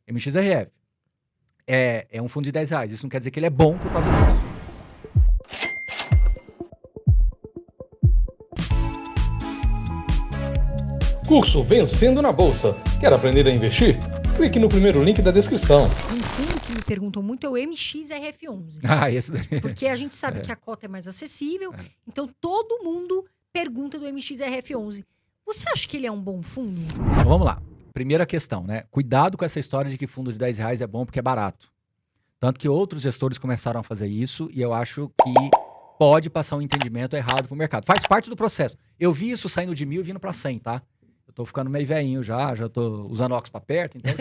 MXRF é um fundo de R$10. Isso não quer dizer que ele é bom por causa disso. Curso Vencendo na Bolsa. Quer aprender a investir? Clique no primeiro link da descrição. Um fundo que me perguntam muito é o MXRF11. Esse daí. Porque a gente sabe que a cota é mais acessível, então todo mundo pergunta do MXRF11. Você acha que ele é um bom fundo? Então, vamos lá. Primeira questão, né? Cuidado com essa história de que fundo de R$10 é bom porque é barato. Tanto que outros gestores começaram a fazer isso e eu acho que pode passar um entendimento errado pro mercado. Faz parte do processo. Eu vi isso saindo de 1.000 e vindo para 100, tá? Eu tô ficando meio velhinho já tô usando óculos para perto, então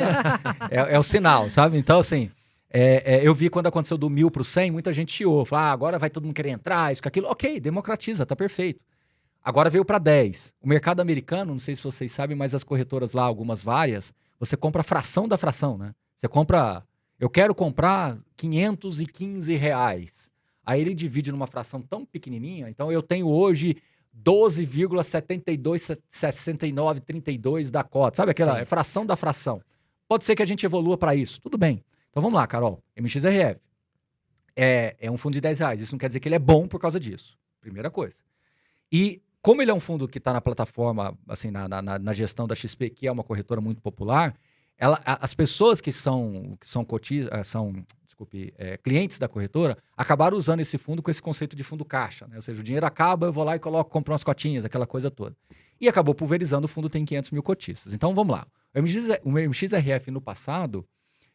é o sinal, sabe? Então, assim, eu vi quando aconteceu do 1.000 pro 100, muita gente chiou. Falou, agora vai todo mundo querer entrar, isso, aquilo. Ok, democratiza, tá perfeito. Agora veio para 10. O mercado americano, não sei se vocês sabem, mas as corretoras lá, algumas várias, você compra a fração da fração, né? Você compra... Eu quero comprar R$515. Aí ele divide numa fração tão pequenininha. Então eu tenho hoje 12,726932 da cota. Sabe aquela fração da fração? Pode ser que a gente evolua para isso. Tudo bem. Então vamos lá, Carol. MXRF é um fundo de R$10. Isso não quer dizer que ele é bom por causa disso. Primeira coisa. E como ele é um fundo que está na plataforma, assim, na gestão da XP, que é uma corretora muito popular, as pessoas que são clientes da corretora acabaram usando esse fundo com esse conceito de fundo caixa, né? Ou seja, o dinheiro acaba, eu vou lá e compro umas cotinhas, aquela coisa toda. E acabou pulverizando, o fundo tem 500 mil cotistas. Então vamos lá. O MXRF no passado,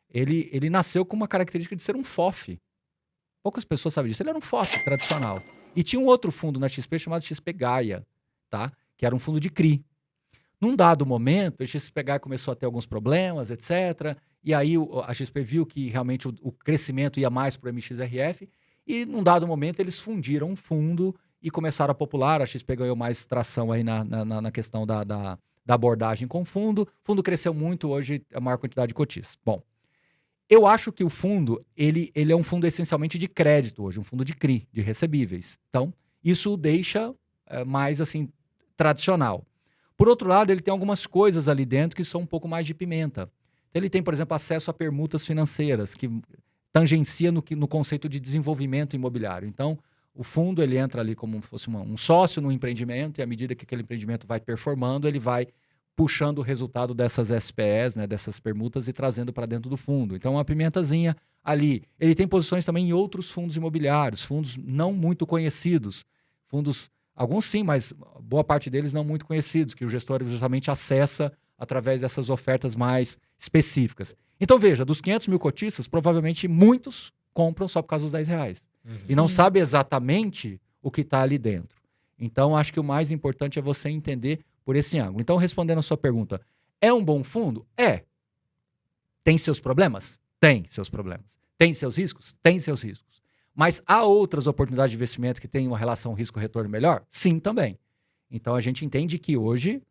ele nasceu com uma característica de ser um FOF. Poucas pessoas sabem disso. Ele era um FOF tradicional. E tinha um outro fundo na XP chamado XP Gaia, tá? Que era um fundo de CRI. Num dado momento, o XP Gaia começou a ter alguns problemas, etc. E aí a XP viu que realmente o crescimento ia mais para o MXRF. E num dado momento eles fundiram um fundo e começaram a popular. A XP ganhou mais tração aí na questão da abordagem com o fundo. O fundo cresceu muito, hoje é a maior quantidade de cotistas. Bom, eu acho que o fundo, ele é um fundo essencialmente de crédito hoje, um fundo de CRI, de recebíveis. Então, isso o deixa mais, assim, tradicional. Por outro lado, ele tem algumas coisas ali dentro que são um pouco mais de pimenta. Então, ele tem, por exemplo, acesso a permutas financeiras, que tangencia no conceito de desenvolvimento imobiliário. Então, o fundo, ele entra ali como se fosse um sócio no empreendimento, e à medida que aquele empreendimento vai performando, ele vai puxando o resultado dessas SPEs, né, dessas permutas, e trazendo para dentro do fundo. Então, uma pimentazinha ali. Ele tem posições também em outros fundos imobiliários, fundos não muito conhecidos. Fundos, alguns sim, mas boa parte deles não muito conhecidos, que o gestor justamente acessa através dessas ofertas mais específicas. Então, veja, dos 500 mil cotistas, provavelmente muitos compram só por causa dos R$10. E não sabe exatamente o que está ali dentro. Então, acho que o mais importante é você entender por esse ângulo. Então, respondendo a sua pergunta, é um bom fundo? É. Tem seus problemas? Tem seus problemas. Tem seus riscos? Tem seus riscos. Mas há outras oportunidades de investimento que têm uma relação risco-retorno melhor? Sim, também. Então, a gente entende que hoje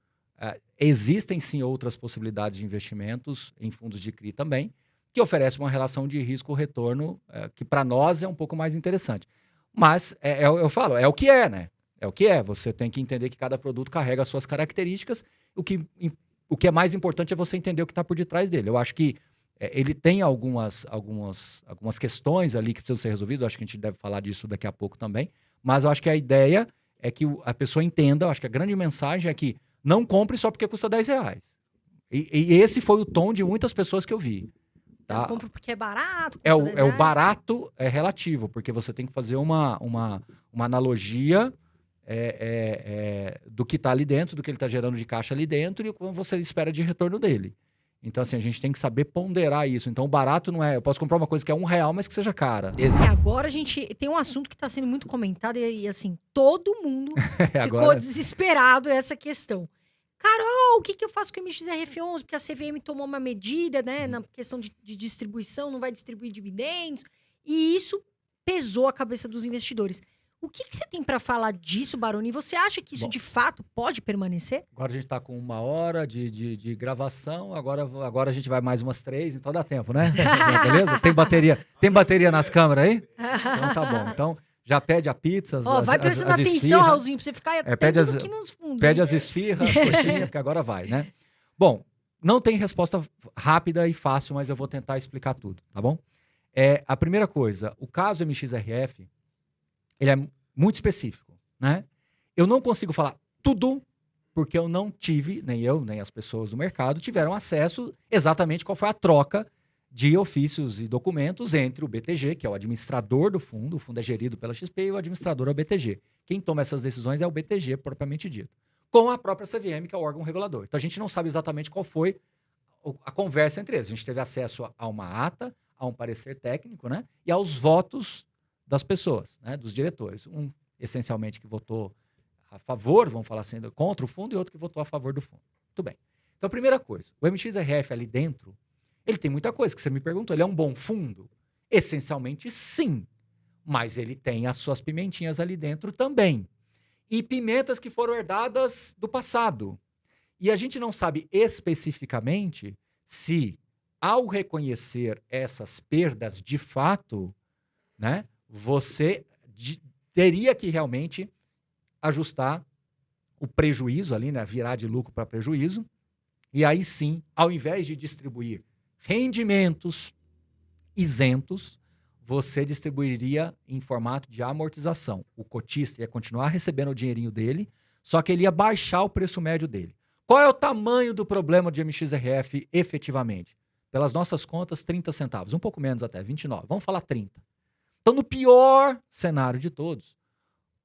existem sim outras possibilidades de investimentos em fundos de CRI também, que oferecem uma relação de risco-retorno que para nós é um pouco mais interessante. Mas, eu falo, é o que é, né? É o que é. Você tem que entender que cada produto carrega as suas características. O que é mais importante é você entender o que está por detrás dele. Eu acho que ele tem algumas questões ali que precisam ser resolvidas. Eu acho que a gente deve falar disso daqui a pouco também. Mas eu acho que a ideia é que a pessoa entenda. Eu acho que a grande mensagem é que não compre só porque custa R$10. E esse foi o tom de muitas pessoas que eu vi. Tá? Eu compro porque é barato. O barato é relativo, porque você tem que fazer uma analogia do que está ali dentro, do que ele está gerando de caixa ali dentro e o que você espera de retorno dele. Então, assim, a gente tem que saber ponderar isso. Então, o barato não é... Eu posso comprar uma coisa que é R$1, mas que seja cara. Agora a gente tem um assunto que está sendo muito comentado e assim, todo mundo ficou desesperado essa questão. Carol, o que eu faço com o MXRF11? Porque a CVM tomou uma medida, né, na questão de distribuição, não vai distribuir dividendos. E isso pesou a cabeça dos investidores. O que você tem para falar disso, Baroni? Você acha que isso de fato pode permanecer? Agora a gente está com 1 hora de gravação, agora a gente vai mais umas 3, então dá tempo, né? Beleza? Tem bateria nas câmeras aí? Então tá bom. Então já pede a pizza, vai prestando atenção, Raulzinho, pra você ficar pede atento aqui nos fundos. Pede as esfirras, as coxinhas, porque agora vai, né? Bom, Não tem resposta rápida e fácil, mas eu vou tentar explicar tudo, tá bom? A primeira coisa, o caso MXRF, ele é muito específico, né? Eu não consigo falar tudo, porque eu não tive, nem eu, nem as pessoas do mercado, tiveram acesso exatamente qual foi a troca de ofícios e documentos entre o BTG, que é o administrador do fundo, o fundo é gerido pela XP, e o administrador é o BTG. Quem toma essas decisões é o BTG, propriamente dito, com a própria CVM, que é o órgão regulador. Então, a gente não sabe exatamente qual foi a conversa entre eles. A gente teve acesso a uma ata, a um parecer técnico, né? E aos votos das pessoas, né? Dos diretores. Um, essencialmente, que votou a favor, vamos falar assim, contra o fundo, e outro que votou a favor do fundo. Muito bem. Então, primeira coisa, o MXRF ali dentro, ele tem muita coisa que você me perguntou. Ele é um bom fundo? Essencialmente, sim. Mas ele tem as suas pimentinhas ali dentro também. E pimentas que foram herdadas do passado. E a gente não sabe especificamente se, ao reconhecer essas perdas de fato, né, você teria que realmente ajustar o prejuízo ali, né, virar de lucro para prejuízo. E aí sim, ao invés de distribuir rendimentos isentos, você distribuiria em formato de amortização. O cotista ia continuar recebendo o dinheirinho dele, só que ele ia baixar o preço médio dele. Qual é o tamanho do problema de MXRF efetivamente? Pelas nossas contas, 30 centavos. Um pouco menos até, 29. Vamos falar 30. Então, no pior cenário de todos,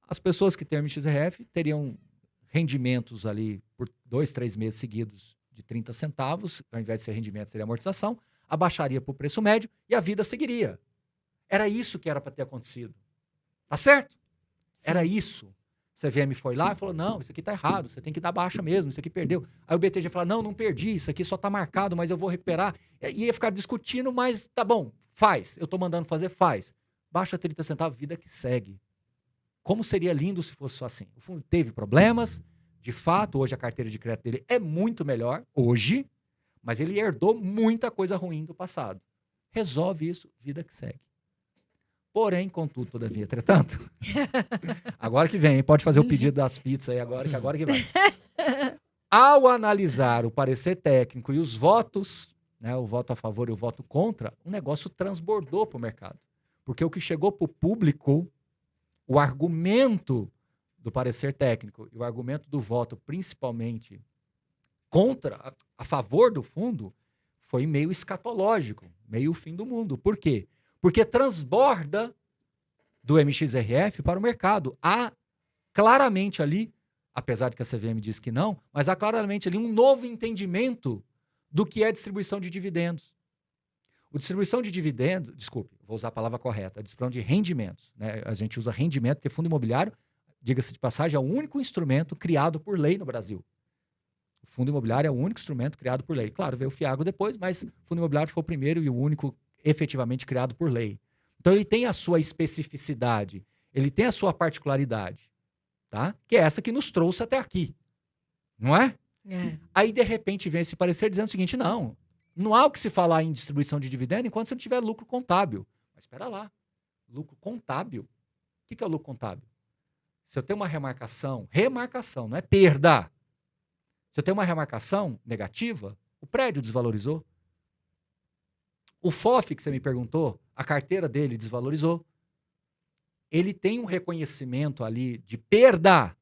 as pessoas que têm MXRF teriam rendimentos ali por 2, 3 meses seguidos de 30 centavos, ao invés de ser rendimento, seria amortização, abaixaria para o preço médio e a vida seguiria. Era isso que era para ter acontecido. Tá certo? Sim. Era isso. A CVM foi lá e falou, não, isso aqui tá errado, você tem que dar baixa mesmo, isso aqui perdeu. Aí o BTG falou, não perdi, isso aqui só tá marcado, mas eu vou recuperar. E ia ficar discutindo, mas tá bom, faz. Eu tô mandando fazer, faz. Baixa 30 centavos, vida que segue. Como seria lindo se fosse só assim. O fundo teve problemas, de fato, hoje a carteira de crédito dele é muito melhor, hoje, mas ele herdou muita coisa ruim do passado. Resolve isso, vida que segue. Porém, contudo, todavia, entretanto, agora que vem, hein? Pode fazer o pedido das pizzas aí agora que vai. Ao analisar o parecer técnico e os votos, né, o voto a favor e o voto contra, o negócio transbordou para o mercado. Porque o que chegou para o público, o argumento do parecer técnico e o argumento do voto, principalmente contra, a favor do fundo, foi meio escatológico, meio fim do mundo. Por quê? Porque transborda do MXRF para o mercado. Há claramente ali, apesar de que a CVM diz que não, mas há claramente ali um novo entendimento do que é distribuição de dividendos. O distribuição de dividendos, desculpe, vou usar a palavra correta, a distribuição de rendimentos, né? A gente usa rendimento, porque fundo imobiliário, diga-se de passagem, é o único instrumento criado por lei no Brasil. O fundo imobiliário é o único instrumento criado por lei. Claro, veio o FIAGO depois, mas o fundo imobiliário foi o primeiro e o único efetivamente criado por lei. Então ele tem a sua especificidade, ele tem a sua particularidade, tá? Que é essa que nos trouxe até aqui, não é? Aí de repente vem esse parecer dizendo o seguinte, não há o que se falar em distribuição de dividendo enquanto você não tiver lucro contábil. Mas espera lá, lucro contábil? O que é o lucro contábil? Se eu tenho uma remarcação, não é perda. Se eu tenho uma remarcação negativa, o prédio desvalorizou. O FOF, que você me perguntou, a carteira dele desvalorizou. Ele tem um reconhecimento ali de perda?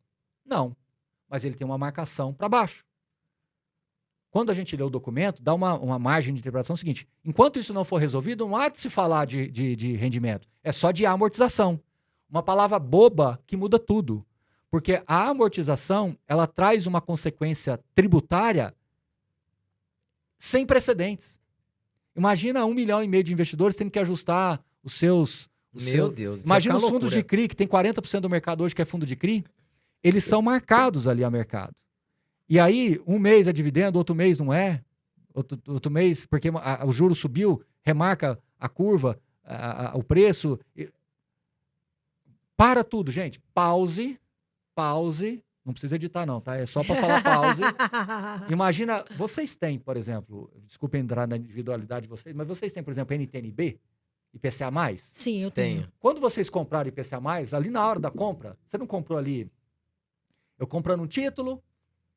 Não. Mas ele tem uma marcação para baixo. Quando a gente lê o documento, dá uma margem de interpretação seguinte. Enquanto isso não for resolvido, não há de se falar de rendimento. É só de amortização. Uma palavra boba que muda tudo. Porque a amortização, ela traz uma consequência tributária sem precedentes. Imagina 1,5 milhão de investidores tendo que ajustar os seus... Deus. Imagina os fundos de CRI, que tem 40% do mercado hoje que é fundo de CRI. Eles são marcados ali a mercado. E aí, um mês é dividendo, outro mês não é. Outro mês, porque o juro subiu, remarca a curva, o preço. Para tudo, gente. Pause. Não precisa editar não, tá? É só para falar pause. Imagina, vocês têm, por exemplo, desculpem entrar na individualidade de vocês, mas vocês têm, por exemplo, NTNB, IPCA+? Sim, eu tenho. Quando vocês compraram IPCA+, ali na hora da compra, você não comprou ali, eu comprando um título,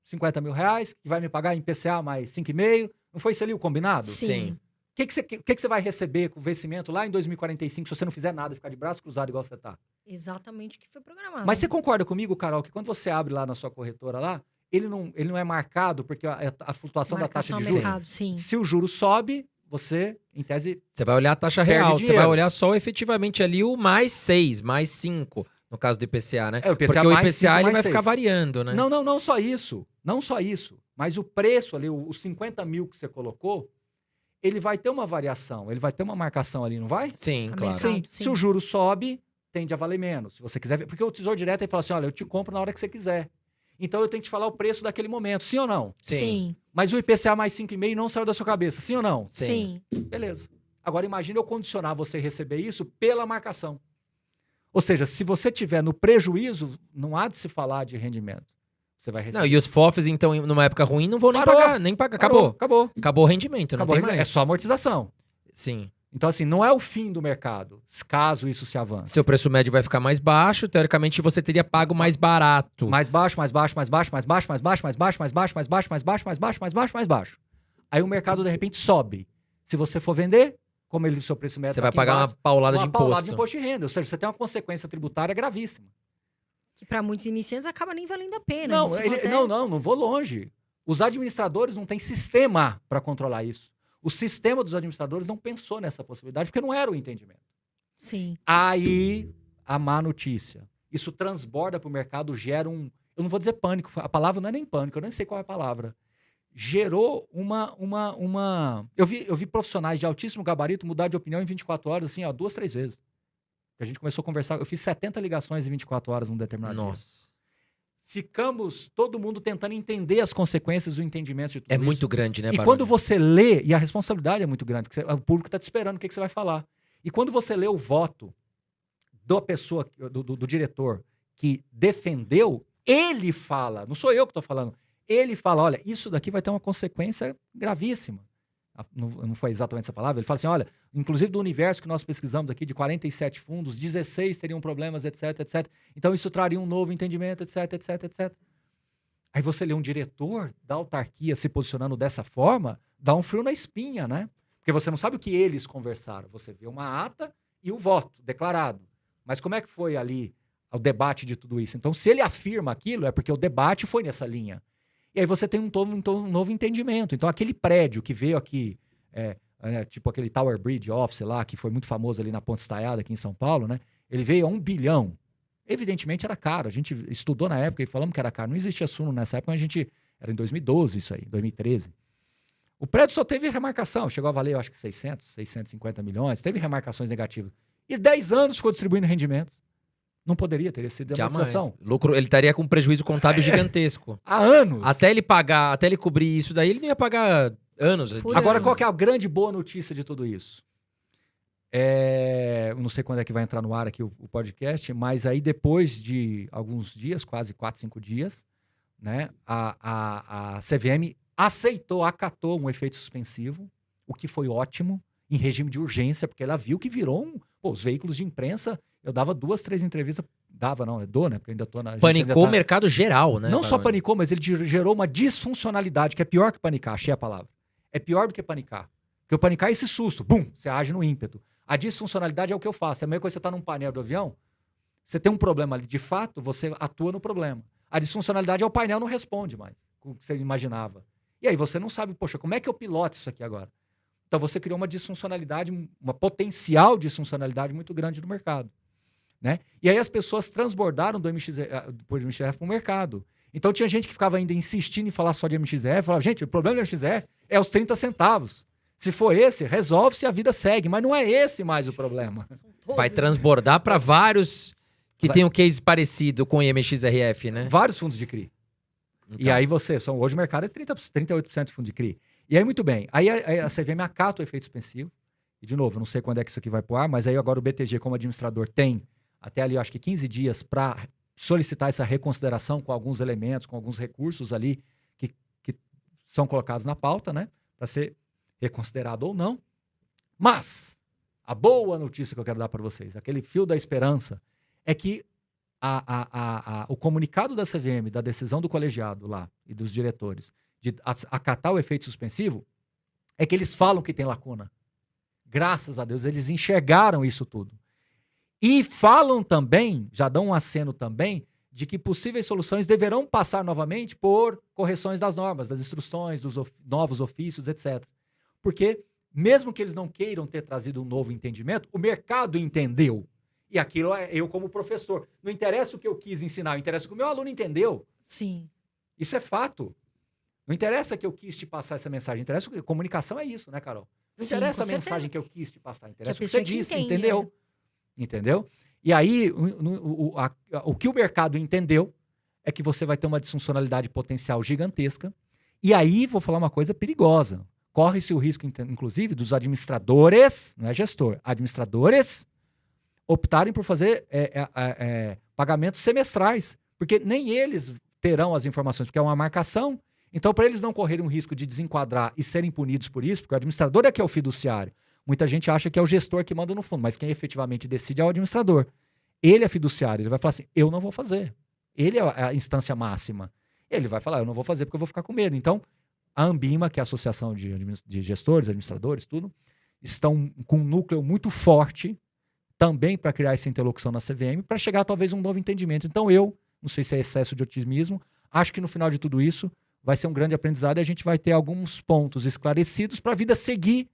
R$50 mil, que vai me pagar em IPCA mais 5,5, Não foi isso ali o combinado? Sim. O que você vai receber com o vencimento lá em 2045 se você não fizer nada, ficar de braço cruzado igual você tá? Exatamente o que foi programado. Mas você concorda comigo, Carol, que quando você abre lá na sua corretora lá, ele não é marcado porque a flutuação da taxa de juros. Mercado, sim. Se o juro sobe, você, em tese... Você vai olhar a taxa real, você vai olhar só efetivamente ali o mais 6, mais 5, no caso do IPCA, né? O IPCA porque o IPCA ele vai ficar variando, né? Não só isso. Não só isso. Mas o preço ali, os 50 mil que você colocou, ele vai ter uma variação, ele vai ter uma marcação ali, não vai? Sim, claro. Sim. Se o juro sobe, tende a valer menos. Se você quiser ver. Porque o Tesouro Direto ele fala assim: olha, eu te compro na hora que você quiser. Então eu tenho que te falar o preço daquele momento, sim ou não? Sim. Mas o IPCA mais 5,5 não saiu da sua cabeça, sim ou não? Sim. Beleza. Agora imagine eu condicionar você receber isso pela marcação. Ou seja, se você tiver no prejuízo, não há de se falar de rendimento. Você vai receber. Não, e os FOFs, então, numa época ruim, não vão nem pagar. Acabou o rendimento, não tem mais. É só amortização. Sim. Então, assim, não é o fim do mercado, caso isso se avance. Seu preço médio vai ficar mais baixo, teoricamente você teria pago mais barato. Mais baixo, mais baixo, mais baixo, mais baixo, mais baixo, mais baixo, mais baixo, mais baixo, mais baixo, mais baixo, mais baixo, mais baixo. Aí o mercado, de repente, sobe. Se você for vender, como o seu preço médio você vai pagar uma paulada de imposto. Uma paulada de imposto de renda. Ou seja, você tem uma consequência tributária gravíssima. Que para muitos iniciantes acaba nem valendo a pena. Não vou longe. Os administradores não têm sistema para controlar isso. O sistema dos administradores não pensou nessa possibilidade, porque não era o entendimento. Sim. Aí, a má notícia. Isso transborda para o mercado, gera um... Eu não vou dizer pânico, a palavra não é nem pânico, eu nem sei qual é a palavra. Gerou uma... Eu vi profissionais de altíssimo gabarito mudar de opinião em 24 horas, assim, 2, 3 vezes. A gente começou a conversar, eu fiz 70 ligações em 24 horas num determinado dia. Ficamos, todo mundo tentando entender as consequências do entendimento de tudo isso. É muito grande, né, E quando você lê, e a responsabilidade é muito grande, porque o público está te esperando o que você vai falar. E quando você lê o voto da pessoa, do diretor que defendeu, ele fala, não sou eu que estou falando, ele fala, olha, isso daqui vai ter uma consequência gravíssima. Não foi exatamente essa palavra, ele fala assim, olha, inclusive do universo que nós pesquisamos aqui, de 47 fundos, 16 teriam problemas, etc, etc. Então isso traria um novo entendimento, etc, etc, etc. Aí você lê um diretor da autarquia se posicionando dessa forma, dá um frio na espinha, né? Porque você não sabe o que eles conversaram. Você vê uma ata e o voto declarado. Mas como é que foi ali o debate de tudo isso? Então, se ele afirma aquilo, é porque o debate foi nessa linha. E aí você tem um novo entendimento. Então, aquele prédio que veio aqui, tipo aquele Tower Bridge Office lá, que foi muito famoso ali na Ponte Estaiada, aqui em São Paulo, né? Ele veio a 1 bilhão. Evidentemente era caro. A gente estudou na época e falamos que era caro. Não existia Suno nessa época, mas era em 2012 isso aí, 2013. O prédio só teve remarcação. Chegou a valer, eu acho que 650 milhões. Teve remarcações negativas. E 10 anos ficou distribuindo rendimentos. Não poderia ter sido amortização. Lucro, ele estaria com um prejuízo contábil gigantesco. Há anos. Até ele cobrir isso daí, ele não ia pagar anos. Agora, qual que é a grande boa notícia de tudo isso? Eu não sei quando é que vai entrar no ar aqui o podcast, mas aí depois de alguns dias, quase 4, 5 dias, né, a CVM acatou um efeito suspensivo, o que foi ótimo, em regime de urgência, porque ela viu que virou os veículos de imprensa. Eu dava 2, 3 entrevistas. Dou, né? Porque ainda tô na. Panicou o mercado geral, né? Não só panicou, mas ele gerou uma disfuncionalidade, que é pior que panicar, achei a palavra. É pior do que panicar. Porque o panicar é esse susto, bum, você age no ímpeto. A disfuncionalidade é o que eu faço. É a mesma coisa que você tá num painel do avião, você tem um problema ali, de fato, você atua no problema. A disfuncionalidade é o painel não responde mais, o que você imaginava. E aí você não sabe, poxa, como é que eu piloto isso aqui agora? Então você criou uma disfuncionalidade, uma potencial disfuncionalidade muito grande no mercado. Né? E aí as pessoas transbordaram do MXRF para o mercado. Então tinha gente que ficava ainda insistindo em falar só de MXRF, falava, gente, o problema do MXRF é os 30 centavos. Se for esse, resolve-se, a vida segue. Mas não é esse mais o problema. Vai transbordar para vários que tem um case parecido com o MXRF, né? Vários fundos de CRI. Então. E aí hoje o mercado é 38% de fundo de CRI. E aí, muito bem. Aí a CVM acata o efeito suspensivo. E, de novo, eu não sei quando é que isso aqui vai pro ar, mas aí agora o BTG, como administrador, tem até ali, eu acho que 15 dias para solicitar essa reconsideração com alguns elementos, com alguns recursos ali que são colocados na pauta, né? Para ser reconsiderado ou não. Mas a boa notícia que eu quero dar para vocês, aquele fio da esperança, é que o comunicado da CVM, da decisão do colegiado lá e dos diretores, de acatar o efeito suspensivo, é que eles falam que tem lacuna. Graças a Deus, eles enxergaram isso tudo. E falam também, já dão um aceno também, de que possíveis soluções deverão passar novamente por correções das normas, das instruções, dos novos ofícios, etc. Porque, mesmo que eles não queiram ter trazido um novo entendimento, o mercado entendeu. E aquilo é eu como professor. Não interessa o que eu quis ensinar, interessa o que o meu aluno entendeu. Sim. Isso é fato. Não interessa que eu quis te passar essa mensagem, interessa que comunicação é isso, né, Carol? Não interessa a mensagem que eu quis te passar, interessa o que você disse, entendeu? Entendeu? E aí, o que o mercado entendeu é que você vai ter uma disfuncionalidade potencial gigantesca. E aí, vou falar uma coisa perigosa. Corre-se o risco, inclusive, dos administradores, não é gestor, administradores optarem por fazer pagamentos semestrais. Porque nem eles terão as informações, porque é uma marcação. Então, para eles não correrem um risco de desenquadrar e serem punidos por isso, porque o administrador é que é o fiduciário. Muita gente acha que é o gestor que manda no fundo, mas quem efetivamente decide é o administrador. Ele é fiduciário, ele vai falar assim, eu não vou fazer. Ele é a instância máxima. Ele vai falar, eu não vou fazer porque eu vou ficar com medo. Então, a Ambima, que é a Associação de Gestores, Administradores, tudo, estão com um núcleo muito forte também para criar essa interlocução na CVM, para chegar talvez a um novo entendimento. Então eu, não sei se é excesso de otimismo, acho que no final de tudo isso vai ser um grande aprendizado e a gente vai ter alguns pontos esclarecidos para a vida seguir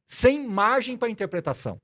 sem margem para interpretação.